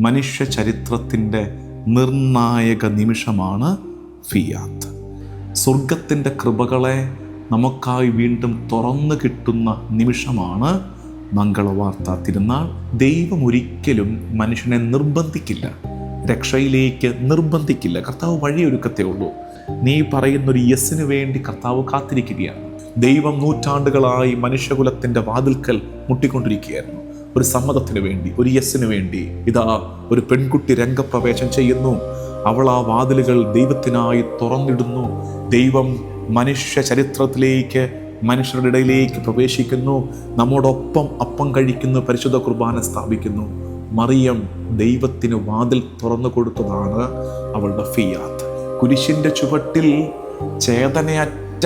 മനുഷ്യ ചരിത്രത്തിൻ്റെ നിർണായക നിമിഷമാണ് ഫിയാത്ത്. സ്വർഗത്തിൻ്റെ കൃപകളെ നമുക്കായി വീണ്ടും തുറന്നു കിട്ടുന്ന നിമിഷമാണ് മംഗളവാർത്ത തിരുനാൾ. ദൈവം ഒരിക്കലും മനുഷ്യനെ നിർബന്ധിക്കില്ല, രക്ഷയിലേക്ക് നിർബന്ധിക്കില്ല. കർത്താവ് വഴിയൊരുക്കത്തേ ഉള്ളൂ. നീ പറയുന്നൊരു യെസ്സിന് വേണ്ടി കർത്താവ് കാത്തിരിക്കുകയാണ്. ദൈവം നൂറ്റാണ്ടുകളായി മനുഷ്യകുലത്തിൻ്റെ വാതിൽക്കൽ മുട്ടിക്കൊണ്ടിരിക്കുകയായിരുന്നു. ഒരു സമ്മതത്തിന് വേണ്ടി, ഒരു യെസ്സിന് വേണ്ടി. ഇതാ ഒരു പെൺകുട്ടി രംഗപ്രവേശം ചെയ്യുന്നു. അവൾ ആ വാതിലുകൾ ദൈവത്തിനായി തുറന്നിടുന്നു. ദൈവം മനുഷ്യ ചരിത്രത്തിലേക്ക്, മനുഷ്യരുടെ ഇടയിലേക്ക് പ്രവേശിക്കുന്നു. നമ്മോടൊപ്പം അപ്പം കഴിക്കുന്നു, പരിശുദ്ധ കുർബാന സ്ഥാപിക്കുന്നു. മറിയം ദൈവത്തിന് വാതിൽ തുറന്നു കൊടുത്തതാണ് അവളുടെ ഫിയാത്ത്. കുരിശിൻ്റെ ചുവട്ടിൽ ചേതനയറ്റ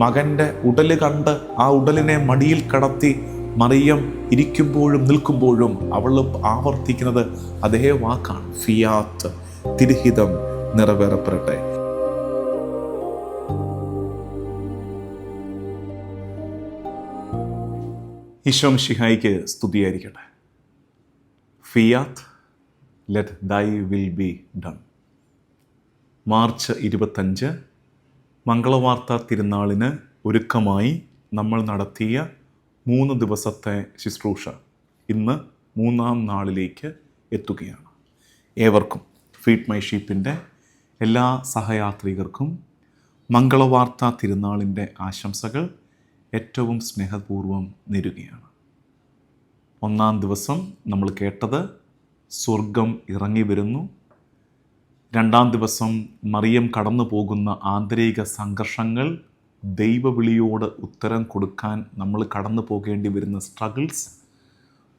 മകൻ്റെ ഉടല് കണ്ട് ആ ഉടലിനെ മടിയിൽ കടത്തി മറിയം ഇരിക്കുമ്പോഴും നിൽക്കുമ്പോഴും അവൾ ആവർത്തിക്കുന്നത് അതേ വാക്കാണ്, ഫിയാത്ത്, തിരുഹിതം നിറവേറപ്പെടട്ടെ. ഈശോ മിശിഹായിക്ക് സ്തുതിയായിരിക്കട്ടെ. Fiat, let thy will be done. March 25 മംഗളവാർത്ത തിരുനാളിന് ഒരുക്കമായി നമ്മൾ നടത്തിയ 3 ദിവസത്തെ ശുശ്രൂഷ ഇന്ന് 3-ാം നാളിലേക്ക് എത്തുകയാണ്. ഏവർക്കും ഫീഡ് മൈ ഷീപ്പിൻ്റെ എല്ലാ സഹയാത്രികർക്കും മംഗളവാർത്ത തിരുനാളിൻ്റെ ആശംസകൾ ഏറ്റവും സ്നേഹപൂർവ്വം നേരുകയാണ്. 1-ാം ദിവസം നമ്മൾ കേട്ടത് സ്വർഗം ഇറങ്ങി വരുന്നു. 2-ാം ദിവസം മറിയം കടന്നു പോകുന്ന ആന്തരിക സംഘർഷങ്ങൾ, ദൈവവിളിയോട് ഉത്തരം കൊടുക്കാൻ നമ്മൾ കടന്നു പോകേണ്ടി വരുന്ന സ്ട്രഗിൾസ്.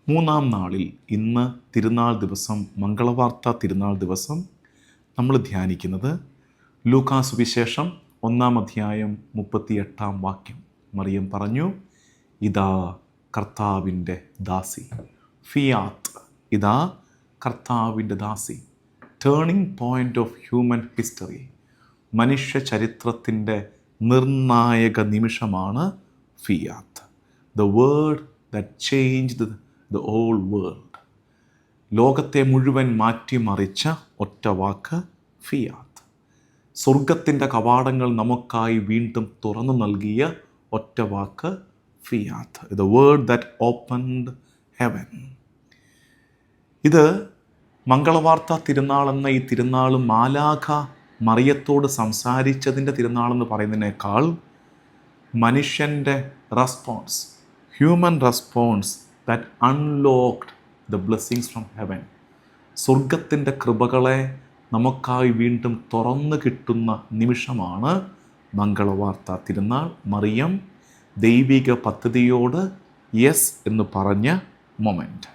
3-ാം നാളിൽ ഇന്ന് തിരുനാൾ ദിവസം, മംഗളവാർത്ത തിരുനാൾ ദിവസം നമ്മൾ ധ്യാനിക്കുന്നത് ലൂക്കാ സുവിശേഷം 1-ാം അധ്യായം 38-ാം വാക്യം. മറിയം പറഞ്ഞു, ഇതാ കർത്താവിൻ്റെ ദാസി. ഫിയാത്ത്, ഇതാ കർത്താവിൻ്റെ ദാസി. Turning point of human history. മനുഷ്യ ചരിത്രത്തിൻ്റെ നിർണായക നിമിഷമാണ് fiat. The word that changed the whole world. ലോകത്തെ മുഴുവൻ മാറ്റിമറിച്ച ഒറ്റ വാക്ക് ഫിയാത്ത്. സ്വർഗത്തിൻ്റെ കവാടങ്ങൾ നമുക്കായി വീണ്ടും തുറന്നു നൽകിയ ഒറ്റ വാക്ക് fiat. The word that opened heaven. ഇത് മംഗളവാർത്ത തിരുനാളെന്ന ഈ തിരുനാൾ മാലാഖ മറിയത്തോട് സംസാരിച്ചതിൻ്റെ തിരുനാളെന്ന് പറയുന്നതിനേക്കാൾ മനുഷ്യൻ്റെ response, human response that unlocked the blessings from heaven. സ്വർഗത്തിൻ്റെ കൃപകളെ നമുക്കായി വീണ്ടും തുറന്നു കിട്ടുന്ന നിമിഷമാണ് മംഗളവാർത്ത തിരുനാൾ. മറിയം ദൈവിക പദ്ധതിയോട് യെസ് എന്ന് പറഞ്ഞ മൊമെൻ്റ്.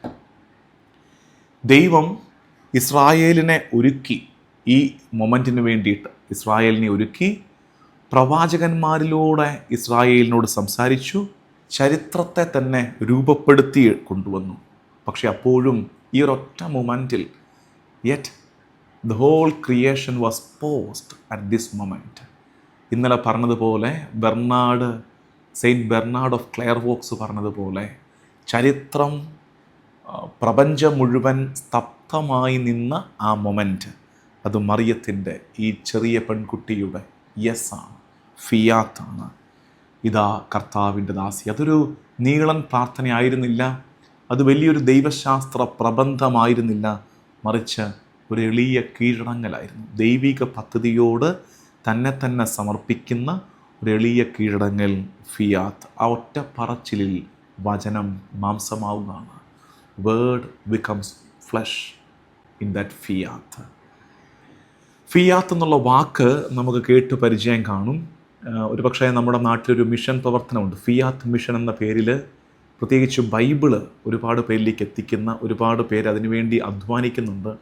ദൈവം ഇസ്രായേലിനെ ഒരുക്കി. ഈ മൊമെൻറ്റിന് വേണ്ടിയിട്ട് ഇസ്രായേലിനെ ഒരുക്കി. പ്രവാചകന്മാരിലൂടെ ഇസ്രായേലിനോട് സംസാരിച്ചു. ചരിത്രത്തെ തന്നെ രൂപപ്പെടുത്തി കൊണ്ടുവന്നു. പക്ഷെ അപ്പോഴും ഈ ഒരൊറ്റ മൊമെൻറ്റിൽ yet the whole creation was paused at this moment. ഇന്നലെ പറഞ്ഞതുപോലെ സെയിൻറ്റ് ബെർണാഡ് ഓഫ് ക്ലെയർവോക്സ് പറഞ്ഞതുപോലെ ചരിത്രം, പ്രപഞ്ചം മുഴുവൻ സ്തബ്ധമായി നിന്ന ആ മൊമെൻറ്റ്, അത് മറിയത്തിൻ്റെ, ഈ ചെറിയ പെൺകുട്ടിയുടെ യെസ്സാണ്, ഫിയാത്താണ്. ഇതാ കർത്താവിൻ്റെ ദാസി. അതൊരു നീളൻ പ്രാർത്ഥനയായിരുന്നില്ല, അത് വലിയൊരു ദൈവശാസ്ത്ര പ്രബന്ധമായിരുന്നില്ല, മറിച്ച് ഒരു എളിയ കീഴടങ്ങലായിരുന്നു. ദൈവിക പദ്ധതിയോട് തന്നെ സമർപ്പിക്കുന്ന ഒരു എളിയ കീഴടങ്ങൽ ഫിയാത്ത്. ആ ഒറ്റ പറച്ചിലിൽ വചനം മാംസമാവുകയാണ്. Word becomes flesh in that fiat. Fiat എന്നുള്ള വാക്ക് നമുക്ക് കേട്ട് പരിചയം കാണും. ഒരു പക്ഷേ നമ്മുടെ നാട്ടിലൊരു മിഷൻ പ്രവർത്തനമുണ്ട്, ഫിയാത്ത് മിഷൻ എന്ന പേരിൽ. പ്രത്യേകിച്ച് ബൈബിള് ഒരുപാട് പേരിലേക്ക് എത്തിക്കുന്ന ഒരുപാട് പേര് അതിനുവേണ്ടി അധ്വാനിക്കുന്നുണ്ട്.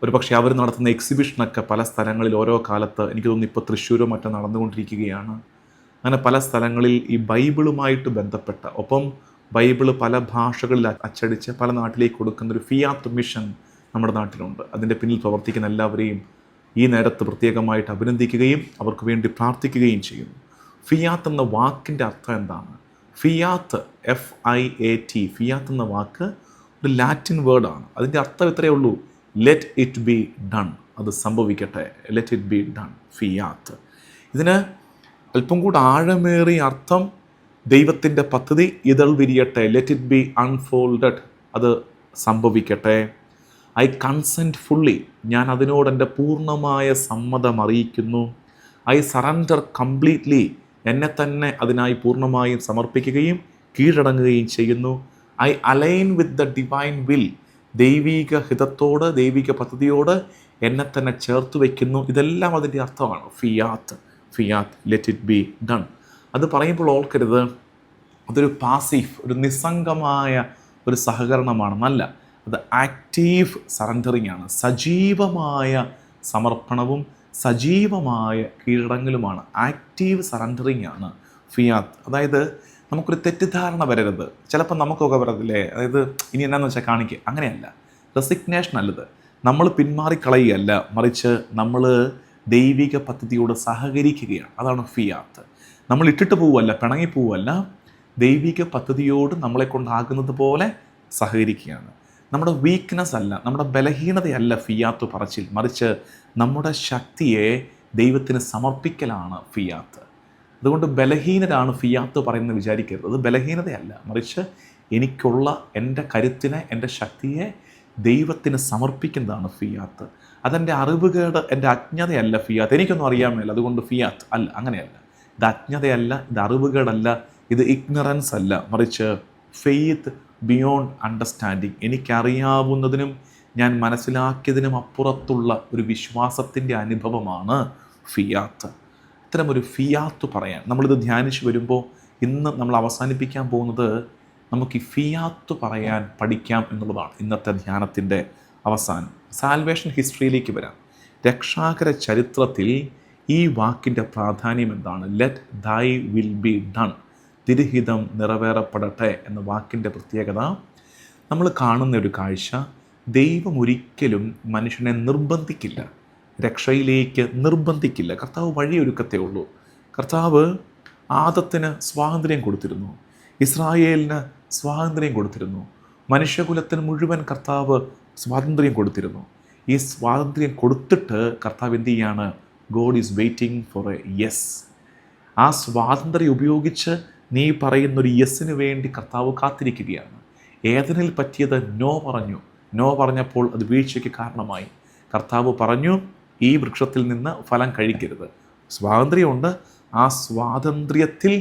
ഒരു പക്ഷേ അവർ നടത്തുന്ന എക്സിബിഷനൊക്കെ പല സ്ഥലങ്ങളിൽ ഓരോ കാലത്ത്, എനിക്ക് തോന്നുന്നു ഇപ്പോൾ തൃശ്ശൂരോ മറ്റോ നടന്നുകൊണ്ടിരിക്കുകയാണ്. അങ്ങനെ പല സ്ഥലങ്ങളിൽ ഈ ബൈബിളുമായിട്ട് ബന്ധപ്പെട്ട, ഒപ്പം ബൈബിള് പല ഭാഷകളിൽ അച്ചടിച്ച് പല നാട്ടിലേക്ക് കൊടുക്കുന്നൊരു ഫിയാത്ത് മിഷൻ നമ്മുടെ നാട്ടിലുണ്ട്. അതിൻ്റെ പിന്നിൽ പ്രവർത്തിക്കുന്ന എല്ലാവരെയും ഈ നേരത്ത് പ്രത്യേകമായിട്ട് അഭിനന്ദിക്കുകയും അവർക്ക് വേണ്ടി പ്രാർത്ഥിക്കുകയും ചെയ്യുന്നു. ഫിയാത്ത് എന്ന വാക്കിൻ്റെ അർത്ഥം എന്താണ്? ഫിയാത്ത്, FIAT, ഫിയാത്ത് എന്ന വാക്ക് ഒരു ലാറ്റിൻ വേർഡാണ്. അതിൻ്റെ അർത്ഥം ഇത്രയേ ഉള്ളൂ, ലെറ്റ് ഇറ്റ് ബി ഡൺ, അത് സംഭവിക്കട്ടെ, let it be done, Fiat. ഇതിന് അല്പം കൂടെ ആഴമേറിയ അർത്ഥം, ദൈവത്തിൻ്റെ പദ്ധതി ഇതൾ വിരിയട്ടെ, ലെറ്റ് ഇറ്റ് ബി അൺഫോൾഡഡ്, അത് സംഭവിക്കട്ടെ. ഐ കൺസെൻറ്റ് ഫുള്ളി, ഞാൻ അതിനോട് എൻ്റെ പൂർണ്ണമായ സമ്മതം അറിയിക്കുന്നു. ഐ സറണ്ടർ കംപ്ലീറ്റ്ലി, എന്നെ തന്നെ അതിനായി പൂർണ്ണമായും സമർപ്പിക്കുകയും കീഴടങ്ങുകയും ചെയ്യുന്നു. I align with the divine will, ദൈവിക ഹിതത്തോട്, ദൈവിക പദ്ധതിയോട് എന്നെ തന്നെ ചേർത്ത് വയ്ക്കുന്നു. ഇതെല്ലാം അതിൻ്റെ അർത്ഥമാണ് Fiat. Fiat, let it be done. അത് പറയുമ്പോൾ ഓർക്കരുത് അതൊരു പാസീവ്, ഒരു നിസ്സംഗമായ ഒരു സഹകരണമാണ്. നല്ല, അത് ആക്റ്റീവ് സറണ്ടറിങ് ആണ്, സജീവമായ സമർപ്പണവും സജീവമായ കീഴടങ്ങലുമാണ്. ആക്റ്റീവ് സറണ്ടറിങ് ആണ് ഫിയാത്ത്. അതായത് നമുക്കൊരു തെറ്റിദ്ധാരണ വരരുത്. ചിലപ്പോൾ നമുക്കൊക്കെ വരത്തില്ലേ, അതായത് ഇനി എന്നാന്ന് വെച്ചാൽ കാണിക്കുക, അങ്ങനെയല്ല. റെസിഗ്നേഷൻ അല്ലത്, നമ്മൾ പിന്മാറിക്കളയുകയല്ല, മറിച്ച് നമ്മൾ ദൈവിക പദ്ധതിയോട് സഹകരിക്കുകയാണ്. അതാണ് ഫിയാത്ത്. നമ്മൾ ഇട്ടിട്ട് പോവുമല്ല, പിണങ്ങി പോവുമല്ല, ദൈവിക പദ്ധതിയോട് നമ്മളെ കൊണ്ടാകുന്നത് പോലെ സഹകരിക്കുകയാണ്. നമ്മുടെ വീക്ക്നെസ് അല്ല, നമ്മുടെ ബലഹീനതയല്ല ഫിയാത്ത് പറച്ചിൽ, മറിച്ച് നമ്മുടെ ശക്തിയെ ദൈവത്തിന് സമർപ്പിക്കലാണ് ഫിയാത്ത്. അതുകൊണ്ട് ബലഹീനരാണ് ഫിയാത്ത് പറയുന്നത് വിചാരിക്കരുത്. അത് ബലഹീനതയല്ല, മറിച്ച് എനിക്കുള്ള എൻ്റെ കരുത്തിനെ, എൻ്റെ ശക്തിയെ ദൈവത്തിന് സമർപ്പിക്കുന്നതാണ് ഫിയാത്ത്. അതെൻ്റെ അറിവുകേട്, എൻ്റെ അജ്ഞതയല്ല ഫിയാത്ത്. എനിക്കൊന്നും അറിയാൻ മേല അതുകൊണ്ട് ഫിയാത്ത് അല്ല, അങ്ങനെയല്ല. ഇത് അജ്ഞതയല്ല, ഇത് അറിവുകേടല്ല, ഇത് ഇഗ്നറൻസ് അല്ല, മറിച്ച് ഫെയ്ത്ത് ബിയോണ്ട് അണ്ടർസ്റ്റാൻഡിങ്. എനിക്കറിയാവുന്നതിനും ഞാൻ മനസ്സിലാക്കിയതിനും അപ്പുറത്തുള്ള ഒരു വിശ്വാസത്തിൻ്റെ അനുഭവമാണ് ഫിയാത്ത്. ഇത്തരമൊരു ഫിയാത്ത് പറയാൻ നമ്മളിത് ധ്യാനിച്ച് വരുമ്പോൾ ഇന്ന് നമ്മൾ അവസാനിപ്പിക്കാൻ പോകുന്നത് നമുക്ക് ഈ ഫിയാത്ത് പറയാൻ പഠിക്കാം എന്നുള്ളതാണ് ഇന്നത്തെ ധ്യാനത്തിൻ്റെ അവസാനം. സാൽവേഷൻ ഹിസ്റ്ററിയിലേക്ക് വരാം. രക്ഷാകര ചരിത്രത്തിൽ ഈ വാക്കിൻ്റെ പ്രാധാന്യം എന്താണ്? Let thy will be done, തിരുഹിതം നിറവേറപ്പെടട്ടെ എന്ന വാക്കിൻ്റെ പ്രത്യേകത. നമ്മൾ കാണുന്ന ഒരു കാഴ്ച, ദൈവം ഒരിക്കലും മനുഷ്യനെ നിർബന്ധിക്കില്ല, രക്ഷയിലേക്ക് നിർബന്ധിക്കില്ല. കർത്താവ് വഴിയൊരുക്കത്തേ ഉള്ളൂ. കർത്താവ് ആദത്തിന് സ്വാതന്ത്ര്യം കൊടുത്തിരുന്നു, ഇസ്രായേലിന് സ്വാതന്ത്ര്യം കൊടുത്തിരുന്നു, മനുഷ്യകുലത്തിന് മുഴുവൻ കർത്താവ് സ്വാതന്ത്ര്യം കൊടുത്തിരുന്നു. ഈ സ്വാതന്ത്ര്യം കൊടുത്തിട്ട് കർത്താവ് എന്ത് ചെയ്യാണ്? God is waiting for A yes. ആ സ്വാതന്ത്ര്യം ഉപയോഗിച്ച് നീ പറയുന്നൊരു യെസ്സിന് വേണ്ടി കർത്താവ് കാത്തിരിക്കുകയാണ്. ഏദനിൽ പറ്റിയത് നോ പറഞ്ഞു. നോ പറഞ്ഞപ്പോൾ അത് വീഴ്ചയ്ക്ക് കാരണമായി. കർത്താവ് പറഞ്ഞു, ഈ വൃക്ഷത്തിൽ നിന്ന് ഫലം കഴിക്കരുത്. സ്വാതന്ത്ര്യമുണ്ട്, ആ സ്വാതന്ത്ര്യത്തിൽ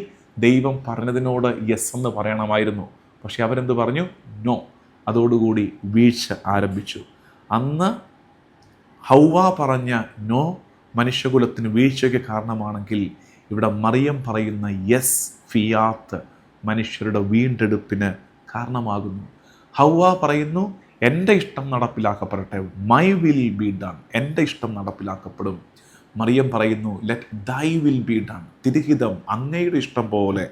ദൈവം പറഞ്ഞതിനോട് യെസ് എന്ന് പറയണമായിരുന്നു. പക്ഷെ അവരെന്ത് പറഞ്ഞു? നോ. അതോടുകൂടി വീഴ്ച ആരംഭിച്ചു. അന്ന് ഹൗവ പറഞ്ഞ നോ മനുഷ്യകുലത്തിന് വീഴ്ചയ്ക്ക് കാരണമാണെങ്കിൽ, ഇവിടെ മറിയം പറയുന്ന യെസ്, ഫിയാത്ത്, മനുഷ്യരുടെ വീണ്ടെടുപ്പിന് കാരണമാകുന്നു. ഹൗവ പറയുന്നു, എൻ്റെ ഇഷ്ടം നടപ്പിലാക്കപ്പെടട്ടെ, മൈ വിൽ ബി ഡൺ, എൻ്റെ ഇഷ്ടം നടപ്പിലാക്കപ്പെടും. മറിയം പറയുന്നു, let thy will be done, തിരുഹിതം അങ്ങയുടെ ഇഷ്ടം പോലെ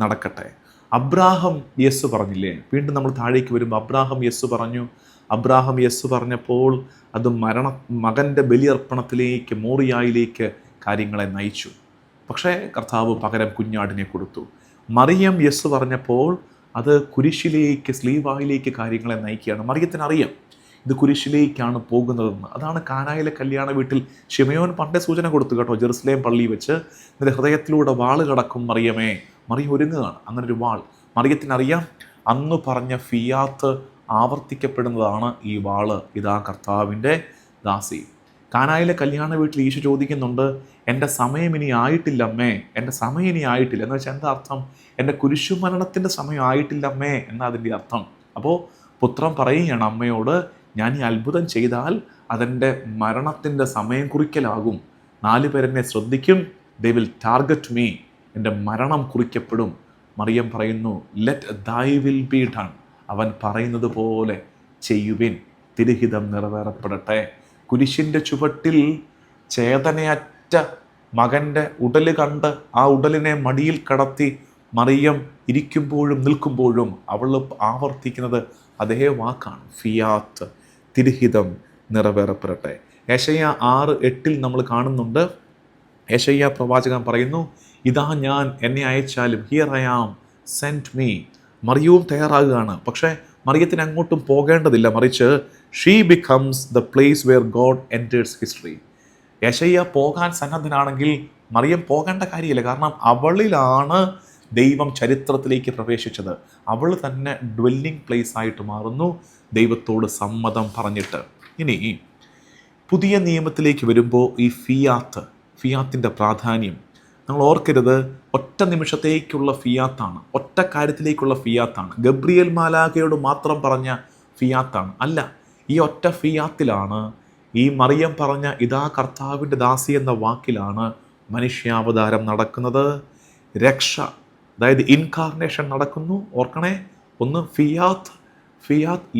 നടക്കട്ടെ. അബ്രാഹം യെസ് പറഞ്ഞില്ലേ? വീണ്ടും നമ്മൾ താഴേക്ക് വരുമ്പോൾ അബ്രാഹം യെസ് പറഞ്ഞു. അബ്രാഹം യെസ് പറഞ്ഞപ്പോൾ അത് മകൻ്റെ ബലിയർപ്പണത്തിലേക്ക്, മോറിയായിലേക്ക് കാര്യങ്ങളെ നയിച്ചു. പക്ഷേ കർത്താവ് പകരം കുഞ്ഞാടിനെ കൊടുത്തു. മറിയം യെസ് പറഞ്ഞപ്പോൾ അത് കുരിശിലേക്ക്, സ്ലീവായിലേക്ക് കാര്യങ്ങളെ നയിക്കുകയാണ്. മറിയത്തിനറിയാം ഇത് കുരിശിലേക്കാണ് പോകുന്നതെന്ന്. അതാണ് കാനായിലെ കല്യാണ വീട്ടിൽ ശിമയോൻ പണ്ടേ സൂചന കൊടുത്തു കേട്ടോ. ജെറുസലേം പള്ളി വെച്ച് നിന്റെ ഹൃദയത്തിലൂടെ വാള് കടക്കും മറിയമേ. മറിയം ഒരുങ്ങുകയാണ്. അങ്ങനെ ഒരു വാൾ മറിയത്തിനറിയാം. അന്ന് പറഞ്ഞ ഫിയാത്ത് ആവർത്തിക്കപ്പെടുന്നതാണ് ഈ വാള്. ഇതാ കർത്താവിൻ്റെ ദാസി. കാനായിലെ കല്യാണ വീട്ടിൽ ഈശോ ചോദിക്കുന്നുണ്ട്, എൻ്റെ സമയം ഇനി ആയിട്ടില്ല അമ്മേ, എൻ്റെ സമയം ഇനി ആയിട്ടില്ല. എന്ന് വെച്ചാൽ എന്താ അർത്ഥം? എൻ്റെ കുരിശുമരണത്തിൻ്റെ സമയം ആയിട്ടില്ല അമ്മേ എന്നാ അതിൻ്റെ അർത്ഥം. അപ്പോൾ പുത്രൻ പറയുകയാണ് അമ്മയോട്, ഞാൻ ഈ അത്ഭുതം ചെയ്താൽ അതെൻ്റെ മരണത്തിൻ്റെ സമയം കുറിക്കലാകും. 4 പേരെന്നെ ശ്രദ്ധിക്കും, ദേ വിൽ ടാർഗറ്റ് മീ, എൻ്റെ മരണം കുറിക്കപ്പെടും. മറിയം പറയുന്നു, let thy will be done, അവൻ പറയുന്നത് പോലെ ചെയ്യുവിൻ, തിരുഹിതം നിറവേറപ്പെടട്ടെ. കുരിശിൻ്റെ ചുവട്ടിൽ ചേതനയറ്റ മകൻ്റെ ഉടല് കണ്ട് ആ ഉടലിനെ മടിയിൽ കടത്തി മറിയം ഇരിക്കുമ്പോഴും നിൽക്കുമ്പോഴും അവൾ ആവർത്തിക്കുന്നത് അതേ വാക്കാണ്, ഫിയാത്ത്, തിരുഹിതം നിറവേറപ്പെടട്ടെ. യെശയ്യാ 6:8 നമ്മൾ കാണുന്നുണ്ട്. യെശയ്യാ പ്രവാചകൻ പറയുന്നു, ഇതാ ഞാൻ, എന്നെ അയച്ചാലും, here I am, send me. മറിയവും തയ്യാറാകുകയാണ്. പക്ഷേ മറിയത്തിന് അങ്ങോട്ടും പോകേണ്ടതില്ല, മറിച്ച് she becomes the place where God enters history. യെശയ്യ പോകാൻ സന്നദ്ധനാണെങ്കിൽ മറിയം പോകേണ്ട കാര്യമില്ല. കാരണം അവളിലാണ് ദൈവം ചരിത്രത്തിലേക്ക് പ്രവേശിച്ചത്. അവൾ തന്നെ ഡ്വെല്ലിംഗ് പ്ലേസ് ആയിട്ട് മാറുന്നു, ദൈവത്തോട് സമ്മതം പറഞ്ഞിട്ട്. ഇനി പുതിയ നിയമത്തിലേക്ക് വരുമ്പോൾ ഈ ഫിയാത്തിൻ്റെ പ്രാധാന്യം നമ്മൾ ഓർക്കരുത്. ഒറ്റ നിമിഷത്തേക്കുള്ള ഫിയാത്താണ്, ഒറ്റ കാര്യത്തിലേക്കുള്ള ഫിയാത്താണ്. ഗബ്രിയേൽ മാലാഖയോട് മാത്രം പറഞ്ഞ ഫിയാത്താണ് അല്ല. ഈ ഒറ്റ ഫിയാത്തിലാണ്, ഈ മറിയം പറഞ്ഞ ഇതാ കർത്താവിൻ്റെ ദാസി എന്ന വാക്കിലാണ് മനുഷ്യാവതാരം നടക്കുന്നത്. രക്ഷ, അതായത് ഇൻകാർണേഷൻ നടക്കുന്നു. ഓർക്കണേ, ഒന്ന് fiat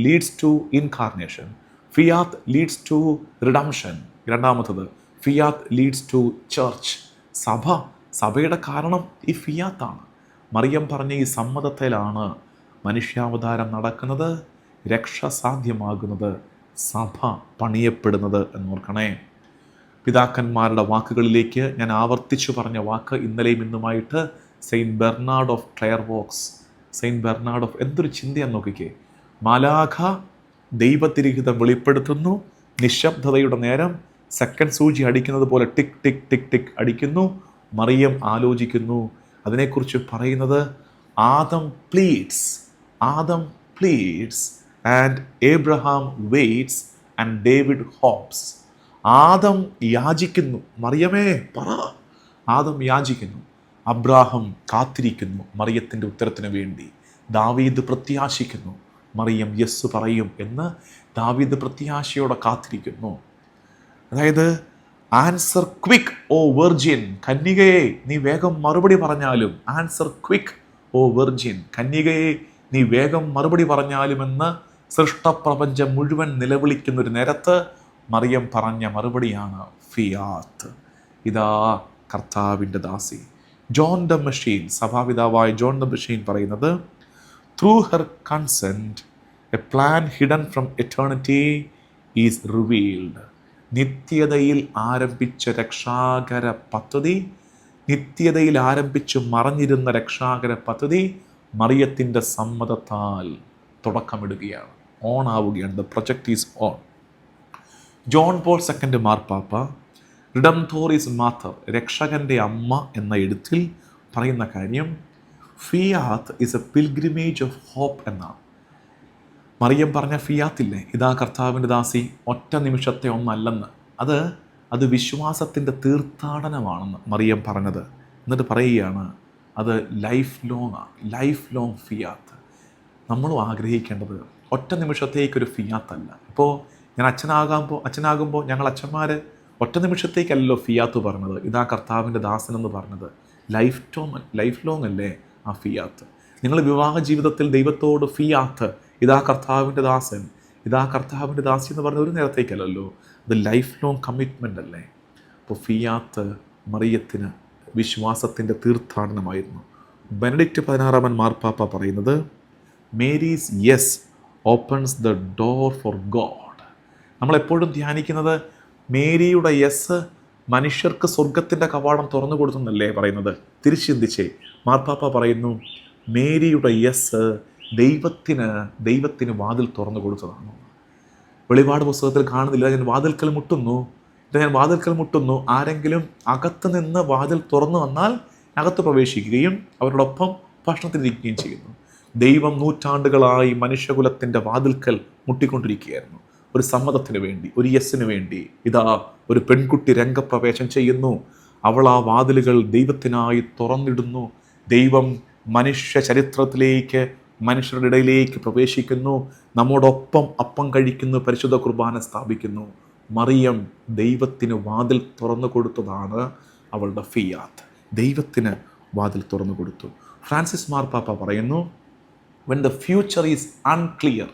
leads to incarnation, fiat leads to redemption. രണ്ടാമത്തത് ഫിയാത്ത് ലീഡ്സ് ടു ചർച്ച്, സഭയുടെ കാരണം ഈ ഫിയാത്താണ്. മറിയം പറഞ്ഞ ഈ സമ്മതത്തിലാണ് മനുഷ്യാവതാരം നടക്കുന്നത്, രക്ഷ സാധ്യമാകുന്നത്, സഭ പണിയപ്പെടുന്നത് എന്നോർക്കണേ. പിതാക്കന്മാരുടെ വാക്കുകളിലേക്ക് ഞാൻ ആവർത്തിച്ചു പറഞ്ഞ വാക്ക് ഇന്നലെയും ഇന്നുമായിട്ട് saint Bernard of Clairvaux. Saint Bernard of എന്തൊരു ചിന്തയാന്ന് നോക്കിക്കേ. മാലാഖ ദൈവത്തിരിഹിതം വെളിപ്പെടുത്തുന്നു, നിശബ്ദതയുടെ നേരം സെക്കൻഡ് സൂചി അടിക്കുന്നത് പോലെ ടിക് ടിക് ടിക് ടിക് അടിക്കുന്നു. മറിയം ആലോചിക്കുന്നു. അതിനെക്കുറിച്ച് പറയുന്നത് Adam pleads and Abraham waits and David hopes. ആദം യാചിക്കുന്നു, മറിയമേ പറ. ആദം യാചിക്കുന്നു, അബ്രാഹം കാത്തിരിക്കുന്നു മറിയത്തിൻ്റെ ഉത്തരത്തിന് വേണ്ടി. ദാവീദ് പ്രത്യാശിക്കുന്നു, മറിയം യെസ് പറയും എന്ന് ദാവീദ് പ്രത്യാശയോടെ കാത്തിരിക്കുന്നു. അതായത് ആൻസർ ക്വിക്ക് ഓ വെർജിൻ, കന്യകയെ നീ വേഗം മറുപടി പറഞ്ഞാലും. ആൻസർ ക്വിക്ക് ഓ വെർജിൻ, കന്യകയെ നീ വേഗം മറുപടി പറഞ്ഞാലുമെന്ന് സൃഷ്ടപ്രപഞ്ചം മുഴുവൻ നിലവിളിക്കുന്നൊരു നേരത്ത് മറിയം പറഞ്ഞ മറുപടിയാണ് ഫിയാത്ത്, ഇതാ കർത്താവിൻ്റെ ദാസി. ജോൺ ദ മെഷീൻ, സഭാപിതാവായ ജോൺ ദ മെഷീൻ പറയുന്നത്, through her consent a plan hidden from eternity is revealed. നിത്യതയിൽ ആരംഭിച്ച രക്ഷാകര പദ്ധതി, നിത്യതയിൽ ആരംഭിച്ച് മറഞ്ഞിരുന്ന രക്ഷാകര പദ്ധതി മറിയത്തിൻ്റെ സമ്മതത്താൽ തുടക്കമിടുകയാണ്, ഓൺ ആവുകയാണ്. The project is on. John Paul second മാർപ്പാപ്പ റിഡംതോറിസ് മാതർ, രക്ഷകൻ്റെ അമ്മ എന്ന എഴുത്തിൽ പറയുന്ന കാര്യം fiat is a pilgrimage of hope എന്നാണ്. മറിയം പറഞ്ഞ ഫിയാത്തില്ലേ, ഇതാ കർത്താവിൻ്റെ ദാസി, ഒറ്റ നിമിഷത്തെ ഒന്നല്ലെന്ന്, അത് വിശ്വാസത്തിൻ്റെ തീർത്ഥാടനമാണെന്ന് മറിയം പറഞ്ഞത്. എന്നിട്ട് പറയുകയാണ് അത് ലൈഫ് ലോങ് ഫിയാത്ത്. നമ്മളും ആഗ്രഹിക്കേണ്ടത് ഒറ്റ നിമിഷത്തേക്കൊരു ഫിയാത്തല്ല. ഇപ്പോൾ ഞാൻ അച്ഛനാകുമ്പോൾ ഞങ്ങൾ അച്ഛന്മാർ ഒറ്റ നിമിഷത്തേക്കല്ലോ ഫിയാത്ത് പറഞ്ഞത്, ഇതാ കർത്താവിൻ്റെ ദാസനെന്ന് പറഞ്ഞത്. ലൈഫ് ലോങ് അല്ലേ ആ ഫിയാത്ത്. നിങ്ങൾ വിവാഹ ജീവിതത്തിൽ ദൈവത്തോട് ഫിയാത്ത്, ഇതാ കർത്താവിൻ്റെ ദാസൻ, ഇതാ കർത്താവിൻ്റെ ദാസി എന്ന് പറഞ്ഞ ഒരു നേരത്തേക്കല്ലല്ലോ, അത് ലൈഫ് ലോങ് കമ്മിറ്റ്മെൻ്റ് അല്ലേ. അപ്പോൾ ഫിയാത്ത് മറിയത്തിന് വിശ്വാസത്തിൻ്റെ തീർത്ഥാടനമായിരുന്നു. ബെനഡിക്റ്റ് 16 മാർപ്പാപ്പ പറയുന്നത്, Mary's yes opens the door for God. നമ്മളെപ്പോഴും ധ്യാനിക്കുന്നത് മേരിയുടെ യെസ് മനുഷ്യർക്ക് സ്വർഗത്തിൻ്റെ കവാടം തുറന്നു കൊടുത്തെന്നല്ലേ പറയുന്നത്. തിരിച്ചു ചിന്തിച്ചേ, മാർപ്പാപ്പ പറയുന്നു മേരിയുടെ യെസ് ദൈവത്തിന് വാതിൽ തുറന്നു കൊടുത്തതാണ്. വെളിപാട് പുസ്തകത്തിൽ കാണുന്നില്ല, ഞാൻ വാതിൽക്കൽ മുട്ടുന്നു, ആരെങ്കിലും അകത്ത് നിന്ന് വാതിൽ തുറന്നു വന്നാൽ അകത്ത് പ്രവേശിക്കുകയും അവരോടൊപ്പം ഭക്ഷണത്തിലിരിക്കുകയും ചെയ്യുന്നു. ദൈവം നൂറ്റാണ്ടുകളായി മനുഷ്യകുലത്തിൻ്റെ വാതിൽക്കൽ മുട്ടിക്കൊണ്ടിരിക്കുകയായിരുന്നു, ഒരു സമ്മതത്തിന് വേണ്ടി, ഒരു യെസ്സിന് വേണ്ടി. ഇതാ ഒരു പെൺകുട്ടി രംഗപ്രവേശം ചെയ്യുന്നു, അവൾ ആ വാതിലുകൾ ദൈവത്തിനായി തുറന്നിടുന്നു. ദൈവം മനുഷ്യ ചരിത്രത്തിലേക്ക്, മനുഷ്യരുടെ ഇടയിലേക്ക് പ്രവേശിക്കുന്നു, നമ്മോടൊപ്പം അപ്പം കഴിക്കുന്നു, പരിശുദ്ധ കുർബാന സ്ഥാപിക്കുന്നു. മറിയം ദൈവത്തിന് വാതിൽ തുറന്നു കൊടുത്തതാണ് അവളുടെ ഫിയാത്ത്. ദൈവത്തിന് വാതിൽ തുറന്നു കൊടുത്തു. ഫ്രാൻസിസ് മാർപ്പാപ്പ പറയുന്നു, when the future is unclear,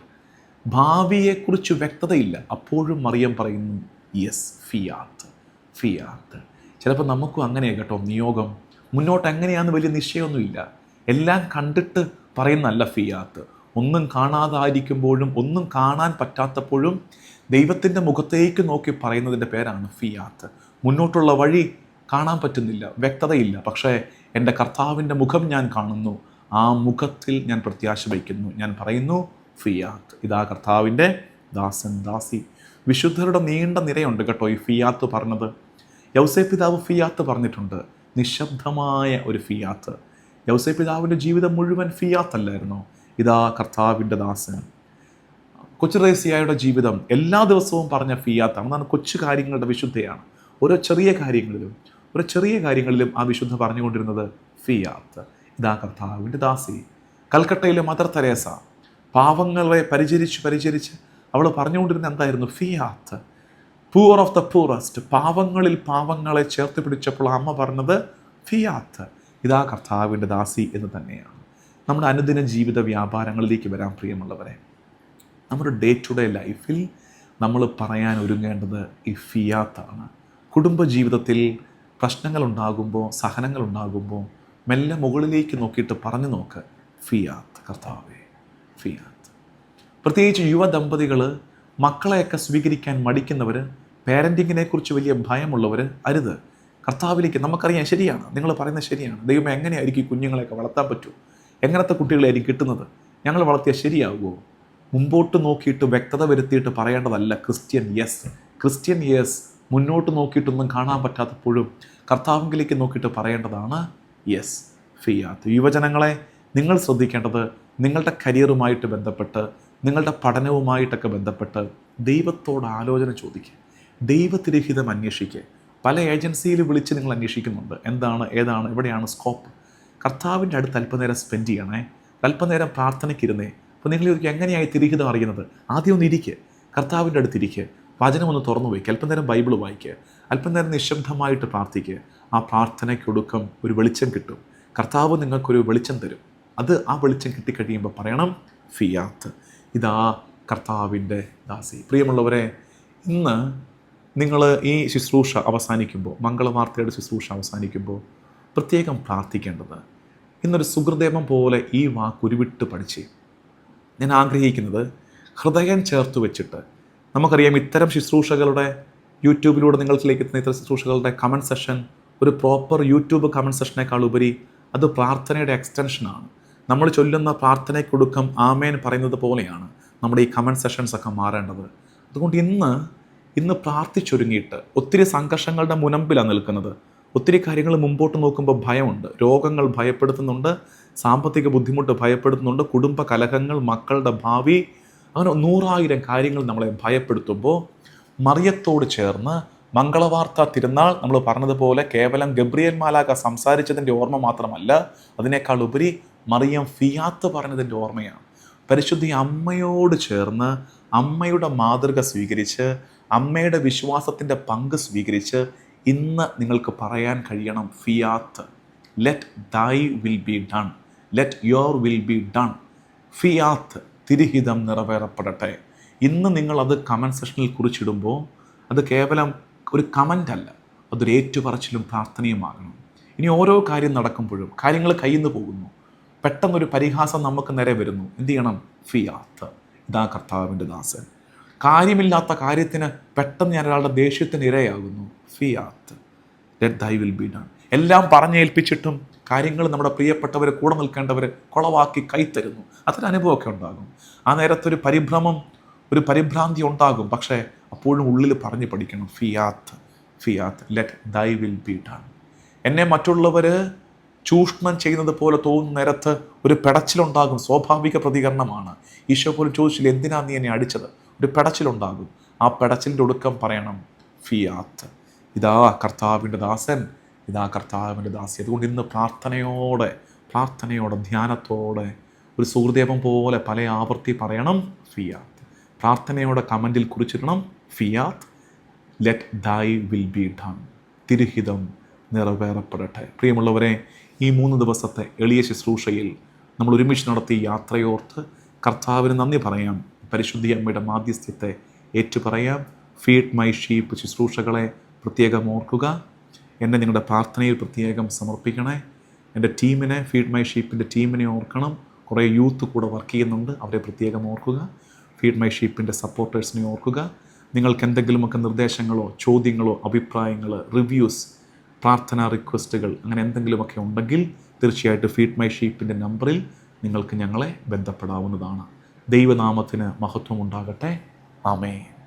ഭാവിയെക്കുറിച്ച് വ്യക്തതയില്ല, അപ്പോഴും മറിയം പറയുന്നു യെസ്, ഫിയാത്ത്. ചിലപ്പോൾ നമുക്കും അങ്ങനെയാണ് കേട്ടോ നിയോഗം. മുന്നോട്ട് എങ്ങനെയാണെന്ന് വലിയ നിശ്ചയമൊന്നുമില്ല, എല്ലാം കണ്ടിട്ട് പറയുന്നല്ല ഫിയാത്ത്. ഒന്നും കാണാതായിരിക്കുമ്പോഴും ഒന്നും കാണാൻ പറ്റാത്തപ്പോഴും ദൈവത്തിൻ്റെ മുഖത്തേക്ക് നോക്കി പറയുന്നതിൻ്റെ പേരാണ് ഫിയാത്ത്. മുന്നോട്ടുള്ള വഴി കാണാൻ പറ്റുന്നില്ല, വ്യക്തതയില്ല, പക്ഷേ എൻ്റെ കർത്താവിൻ്റെ മുഖം ഞാൻ കാണുന്നു, ആ മുഖത്തിൽ ഞാൻ പ്രത്യാശ വയ്ക്കുന്നു. ഞാൻ പറയുന്നു ഫിയാത്ത്. ഇതാ കർത്താവിൻ്റെ ദാസൻ ദാസി. വിശുദ്ധരുടെ നീണ്ട നിരയുണ്ട് കേട്ടോ ഈ ഫിയാത്ത് പറഞ്ഞത്. യൗസേപ്പ് പിതാവ് ഫിയാത്ത് പറഞ്ഞിട്ടുണ്ട്, നിശബ്ദമായ ഒരു ഫിയാത്ത്. യൗസേപ്പ് പിതാവിൻ്റെ ജീവിതം മുഴുവൻ ഫിയാത്തല്ലായിരുന്നോ? ഇതാ കർത്താവിൻ്റെ ദാസൻ. കൊച്ചു റേസിയായുടെ ജീവിതം എല്ലാ ദിവസവും പറഞ്ഞ ഫിയാത്താണ്. അതാണ് കൊച്ചു കാര്യങ്ങളുടെ വിശുദ്ധയാണ്. ഓരോ ചെറിയ കാര്യങ്ങളിലും ആ വിശുദ്ധ പറഞ്ഞുകൊണ്ടിരുന്നത് ഫിയാത്ത്. ഇതാ കർത്താവിൻ്റെ ദാസി. കൽക്കട്ടയിലെ മദർ തെരേസ പാവങ്ങളെ പരിചരിച്ച് അവൾ പറഞ്ഞുകൊണ്ടിരുന്ന എന്തായിരുന്നു? Fiat. Poor of the poorest, പാവങ്ങളിൽ പാവങ്ങളെ ചേർത്ത് പിടിച്ചപ്പോൾ അമ്മ പറഞ്ഞത് ഫിയാത്ത്. ഇതാ കർത്താവിൻ്റെ ദാസി എന്ന് തന്നെയാണ്. നമ്മുടെ അനുദിന ജീവിത വ്യാപാരങ്ങളിലേക്ക് വരാൻ പ്രിയമുള്ളവരെ, നമ്മുടെ ഡേ ടു ഡേ ലൈഫിൽ നമ്മൾ പറയാൻ ഒരുങ്ങേണ്ടത് ഈ ഫിയാത്താണ്. കുടുംബജീവിതത്തിൽ പ്രശ്നങ്ങളുണ്ടാകുമ്പോൾ, സഹനങ്ങളുണ്ടാകുമ്പോൾ മെല്ലെ മുകളിലേക്ക് നോക്കിയിട്ട് പറഞ്ഞു നോക്ക്, ഫിയാത്ത് കർത്താവേ, ഫിയാത്ത്. പ്രത്യേകിച്ച് യുവദമ്പതികൾ മക്കളെയൊക്കെ സ്വീകരിക്കാൻ മടിക്കുന്നവർ, പേരൻറ്റിങ്ങിനെ കുറിച്ച് വലിയ ഭയമുള്ളവർ അരുത്. കർത്താവിലേക്ക് നമുക്കറിയാം, ശരിയാണ്, നിങ്ങൾ പറയുന്നത് ശരിയാണ്. ദൈവം എങ്ങനെയായിരിക്കും കുഞ്ഞുങ്ങളെയൊക്കെ വളർത്താൻ പറ്റൂ? എങ്ങനത്തെ കുട്ടികളായിരിക്കും കിട്ടുന്നത്? ഞങ്ങൾ വളർത്തിയാൽ ശരിയാകുമോ? മുമ്പോട്ട് നോക്കിയിട്ട് വ്യക്തത വരുത്തിയിട്ട് പറയേണ്ടതല്ല ക്രിസ്ത്യൻ യെസ്. മുന്നോട്ട് നോക്കിയിട്ടൊന്നും കാണാൻ പറ്റാത്തപ്പോഴും കർത്താവിലേക്ക് നോക്കിയിട്ട് പറയേണ്ടതാണ് യെസ്, ഫിയാത്ത്. യുവജനങ്ങളെ, നിങ്ങൾ ശ്രദ്ധിക്കേണ്ടത് നിങ്ങളുടെ കരിയറുമായിട്ട് ബന്ധപ്പെട്ട്, നിങ്ങളുടെ പഠനവുമായിട്ടൊക്കെ ബന്ധപ്പെട്ട് ദൈവത്തോട് ആലോചന ചോദിക്കുക, ദൈവത്തിരഹിതം അന്വേഷിക്കുക. പല ഏജൻസിയിൽ വിളിച്ച് നിങ്ങൾ അന്വേഷിക്കുന്നുണ്ട്, എന്താണ്, ഏതാണ്, എവിടെയാണ് സ്കോപ്പ്. കർത്താവിൻ്റെ അടുത്ത് അല്പനേരം സ്പെൻഡ് ചെയ്യണേ, അല്പനേരം പ്രാർത്ഥനയ്ക്കിരുന്നേ. അപ്പോൾ നിങ്ങൾ എങ്ങനെയായി തിരഹിതം അറിയുന്നത്? ആദ്യം ഒന്ന് ഇരിക്കുക, കർത്താവിൻ്റെ അടുത്തിരിക്കുക, വചനം ഒന്ന് തുറന്നു വയ്ക്കുക, അല്പനേരം ബൈബിൾ വായിക്കുക, അല്പനേരം നിശബ്ദമായിട്ട് പ്രാർത്ഥിക്കുക. ആ പ്രാർത്ഥനയ്ക്കൊടുക്കം ഒരു വെളിച്ചം കിട്ടും. കർത്താവ് നിങ്ങൾക്കൊരു വെളിച്ചം തരും. ആ വെളിച്ചം കിട്ടിക്കഴിയുമ്പോൾ പറയണം ഫിയാത്ത്. ഇതാ കർത്താവിൻ്റെ ദാസി. പ്രിയമുള്ളവരെ, ഇന്ന് നിങ്ങൾ ഈ ശുശ്രൂഷ അവസാനിക്കുമ്പോൾ, മംഗളവാർത്തയുടെ ശുശ്രൂഷ അവസാനിക്കുമ്പോൾ പ്രത്യേകം പ്രാർത്ഥിക്കേണ്ടത്, ഇന്നൊരു സുഹൃദേവം പോലെ ഈ വാക്കുരുവിട്ട് പഠിച്ച് ഞാൻ ആഗ്രഹിക്കുന്നത്, ഹൃദയം ചേർത്ത് വെച്ചിട്ട്, നമുക്കറിയാം ഇത്തരം ശുശ്രൂഷകളുടെ യൂട്യൂബിലൂടെ നിങ്ങളിലേക്ക് എത്തുന്ന ഇത്തരം ശുശ്രൂഷകളുടെ കമൻറ്റ് സെഷൻ ഒരു പ്രോപ്പർ യൂട്യൂബ് കമൻറ്റ് സെഷനേക്കാൾ ഉപരി അത് പ്രാർത്ഥനയുടെ എക്സ്റ്റൻഷനാണ്. നമ്മൾ ചൊല്ലുന്ന പ്രാർത്ഥനയ്ക്കൊടുക്കം ആമേൻ പറയുന്നത് പോലെയാണ് നമ്മുടെ ഈ കമൻറ്റ് സെഷൻസൊക്കെ മാറേണ്ടത്. അതുകൊണ്ട് ഇന്ന് പ്രാർത്ഥിച്ചൊരുങ്ങിയിട്ട്, ഒത്തിരി സംഘർഷങ്ങളുടെ മുനമ്പിലാണ് നിൽക്കുന്നത്. ഒത്തിരി കാര്യങ്ങൾ മുമ്പോട്ട് നോക്കുമ്പോൾ ഭയമുണ്ട്, രോഗങ്ങൾ ഭയപ്പെടുത്തുന്നുണ്ട്, സാമ്പത്തിക ബുദ്ധിമുട്ട് ഭയപ്പെടുത്തുന്നുണ്ട്, കുടുംബ കലഹങ്ങൾ, മക്കളുടെ ഭാവി, അങ്ങനെ 100,000 കാര്യങ്ങൾ നമ്മളെ ഭയപ്പെടുത്തുമ്പോൾ മറിയത്തോട് ചേർന്ന് മംഗളവാർത്ത തിരുനാൾ നമ്മൾ പറഞ്ഞതുപോലെ കേവലം ഗബ്രിയേൽ മാലാഖ സംസാരിച്ചതിൻ്റെ ഓർമ്മ മാത്രമല്ല, അതിനേക്കാൾ ഉപരി മറിയം ഫിയാത്ത് പറഞ്ഞതിൻ്റെ ഓർമ്മയാണ്. പരിശുദ്ധ അമ്മയോട് ചേർന്ന് അമ്മയുടെ മാതൃക സ്വീകരിച്ച്, അമ്മയുടെ വിശ്വാസത്തിൻ്റെ പങ്ക് സ്വീകരിച്ച് ഇന്ന് നിങ്ങൾക്ക് പറയാൻ കഴിയണം fiat. Let thy will be done, let your will be done. Fiat, തിരുഹിതം നിറവേറപ്പെടട്ടെ. ഇന്ന് നിങ്ങളത് കമൻറ്റ് സെഷനിൽ കുറിച്ചിടുമ്പോൾ അത് കേവലം ഒരു കമൻ്റ് അല്ല, അതൊരു ഏറ്റുപറച്ചിലും പ്രാർത്ഥനയുമാകണം. ഇനി ഓരോ കാര്യം നടക്കുമ്പോഴും കാര്യങ്ങൾ കയ്യിൽ നിന്ന് പോകുന്നു, പെട്ടെന്നൊരു പരിഹാസം നമുക്ക് നേരെ വരുന്നു, എന്ത് ചെയ്യണം? ഫിയാത്ത്. ഇതാ കർത്താവിൻ്റെ ദാസൻ. കാര്യമില്ലാത്ത കാര്യത്തിന് പെട്ടെന്ന് ഞാൻ ഒരാളുടെ ദേഷ്യത്തിന് ഇരയാകുന്നു, fiat. Let thy will be done. എല്ലാം പറഞ്ഞേൽപ്പിച്ചിട്ടും കാര്യങ്ങൾ നമ്മുടെ പ്രിയപ്പെട്ടവർ, കൂടെ നിൽക്കേണ്ടവർ കുളവാക്കി കൈത്തരുന്നു. അതൊരു അനുഭവമൊക്കെ ഉണ്ടാകും. ആ നേരത്തൊരു ഒരു പരിഭ്രാന്തി ഉണ്ടാകും. പക്ഷേ അപ്പോഴും ഉള്ളിൽ പറഞ്ഞു പഠിക്കണം Fiat, Fiat. Let thy will be done. എന്നെ മറ്റുള്ളവർ ചൂഷണം ചെയ്യുന്നത് പോലെ തോന്നുന്ന നേരത്ത് ഒരു പെടച്ചിലുണ്ടാകും. സ്വാഭാവിക പ്രതികരണമാണ്. ഈശോ പോലും ചോദിച്ചില്ല, എന്തിനാ നീ എന്നെ അടിച്ചത്? ഒരു പെടച്ചിലുണ്ടാകും. ആ പെടച്ചിലിൻ്റെ ഒടുക്കം പറയണം ഫിയാത്ത്. ഇതാ കർത്താവിൻ്റെ ദാസൻ, ഇതാ കർത്താവിൻ്റെ ദാസി. അതുകൊണ്ട് ഇന്ന് പ്രാർത്ഥനയോടെ ധ്യാനത്തോടെ ഒരു സുഹൃദേവം പോലെ പല ആവർത്തി പറയണം ഫിയാത്ത്. പ്രാർത്ഥനയോടെ കമൻറ്റിൽ കുറിച്ചിടണം fiat. Let thy will be done. തിരുഹിതം നിറവേറപ്പെടട്ടെ. പ്രിയമുള്ളവരെ, ഈ 3 ദിവസത്തെ എളിയ ശുശ്രൂഷയിൽ നമ്മൾ ഒരുമിച്ച് നടത്തിയ യാത്രയോർത്ത് കർത്താവിന് നന്ദി പറയാം. പരിശുദ്ധി അമ്മയുടെ മാധ്യസ്ഥ്യത്തെ ഏറ്റുപറയാം. ഫീഡ് മൈ ഷീപ്പ് ശുശ്രൂഷകളെ പ്രത്യേകം ഓർക്കുക. എന്നെ നിങ്ങളുടെ പ്രാർത്ഥനയിൽ പ്രത്യേകം സമർപ്പിക്കണേ. എൻ്റെ ടീമിനെ, ഫീഡ് മൈ ഷീപ്പിൻ്റെ ടീമിനെ ഓർക്കണം. കുറേ യൂത്ത് കൂടെ വർക്ക് ചെയ്യുന്നുണ്ട്, അവരെ പ്രത്യേകം ഓർക്കുക. ഫീഡ് മൈ ഷീപ്പിൻ്റെ സപ്പോർട്ടേഴ്സിനെ ഓർക്കുക. നിങ്ങൾക്ക് എന്തെങ്കിലുമൊക്കെ നിർദ്ദേശങ്ങളോ ചോദ്യങ്ങളോ അഭിപ്രായങ്ങൾ, റിവ്യൂസ്, പ്രാർത്ഥനാ റിക്വസ്റ്റുകൾ അങ്ങനെ എന്തെങ്കിലുമൊക്കെ ഉണ്ടെങ്കിൽ തീർച്ചയായിട്ടും ഫീഡ് മൈ ഷീപ്പിൻ്റെ നമ്പറിൽ നിങ്ങൾക്ക് ഞങ്ങളെ ബന്ധപ്പെടാവുന്നതാണ്. ദൈവനാമത്തിന് മഹത്വം ഉണ്ടാകട്ടെ. ആമേൻ.